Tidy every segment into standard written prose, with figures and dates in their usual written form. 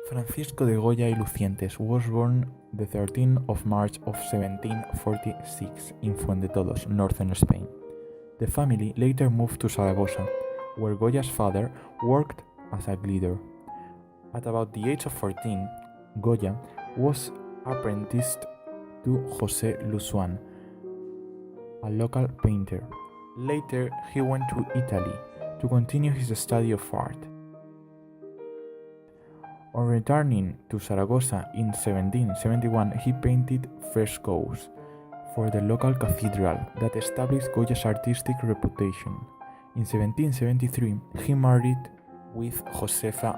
Francisco de Goya y Lucientes was born the 13th of March of 1746 in Fuendetodos, northern Spain. The family later moved to Zaragoza, where Goya's father worked as a glider. At about the age of 14, Goya was apprenticed to José Luzuan, a local painter. Later, he went to Italy to continue his study of art. On returning to Zaragoza in 1771, he painted frescoes for the local cathedral that established Goya's artistic reputation. In 1773, he married with Josefa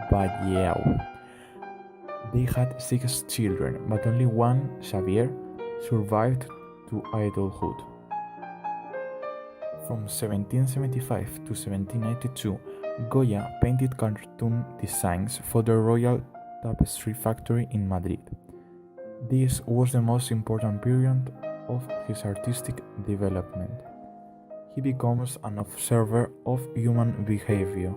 Valleau. They had 6 children, but only one, Xavier, survived to adulthood. From 1775 to 1792, Goya painted cartoon designs for the Royal Tapestry Factory in Madrid. This was the most important period of his artistic development. He becomes an observer of human behavior.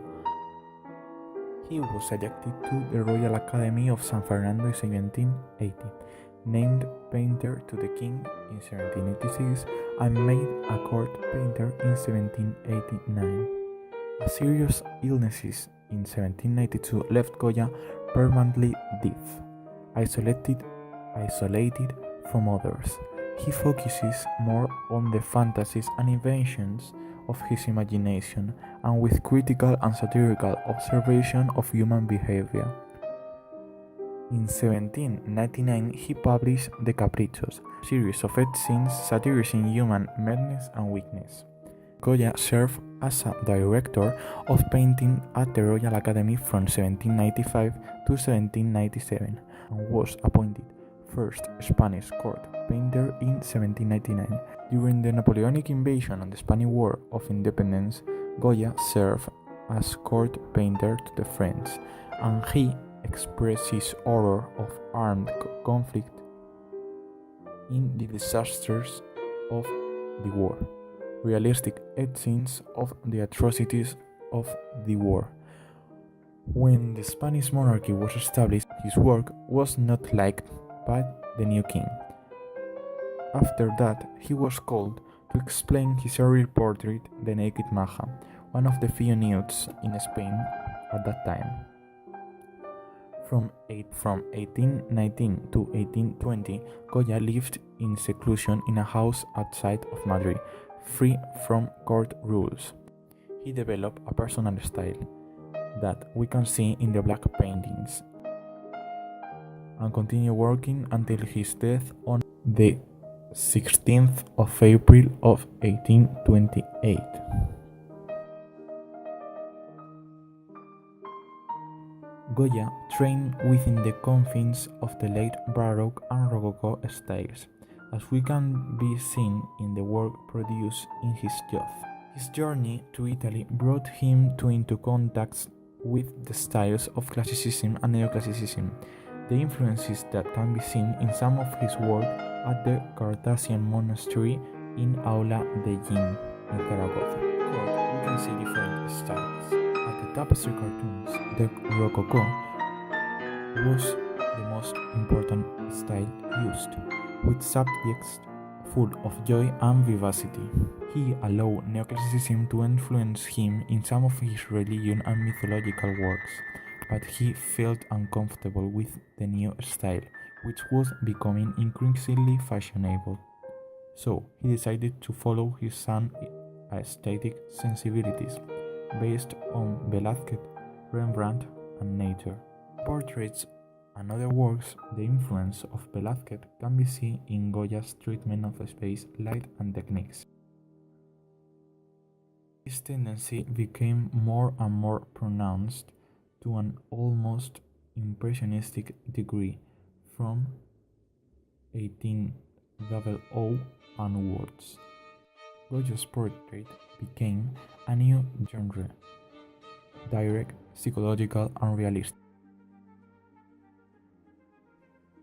He was elected to the Royal Academy of San Fernando in 1780, named painter to the king in 1786, and made a court painter in 1789. A serious illnesses in 1792 left Goya permanently deaf, isolated from others. He focuses more on the fantasies and inventions of his imagination, and with critical and satirical observation of human behavior. In 1799, he published The Caprichos, a series of etchings satirizing human madness and weakness. Goya served as a director of painting at the Royal Academy from 1795 to 1797 and was appointed first Spanish court painter in 1799. During the Napoleonic invasion and the Spanish War of Independence, Goya served as court painter to the French, and he expressed his horror of armed conflict in the disasters of the war. Realistic etchings of the atrocities of the war. When the Spanish monarchy was established, his work was not liked by the new king. After that, he was called to explain his early portrait, The Naked Maja, one of the few nudes in Spain at that time. From 1819 to 1820, Goya lived in seclusion in a house outside of Madrid, free from court rules. He developed a personal style that we can see in the black paintings, and continued working until his death on the 16th of April of 1828. Goya trained within the confines of the late Baroque and Rococo styles, as we can be seen in the work produced in his youth. His journey to Italy brought him into contact with the styles of Classicism and Neoclassicism, the influences that can be seen in some of his work at the Carthusian monastery in Aula de Jin in Zaragoza. We can see different styles. At the tapestry cartoons, the Rococo was the most important style used, with subjects full of joy and vivacity. He allowed Neoclassicism to influence him in some of his religion and mythological works, but he felt uncomfortable with the new style, which was becoming increasingly fashionable. So he decided to follow his son's aesthetic sensibilities, based on Velázquez, Rembrandt, and nature. Portraits and other works, the influence of Velázquez can be seen in Goya's treatment of space, light, and techniques. This tendency became more and more pronounced to an almost impressionistic degree from 1800 onwards. Goya's portrait became a new genre, direct, psychological, and realistic.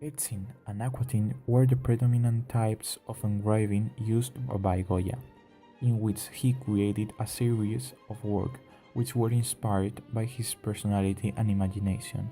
Etching and aquatine were the predominant types of engraving used by Goya, in which he created a series of works which were inspired by his personality and imagination.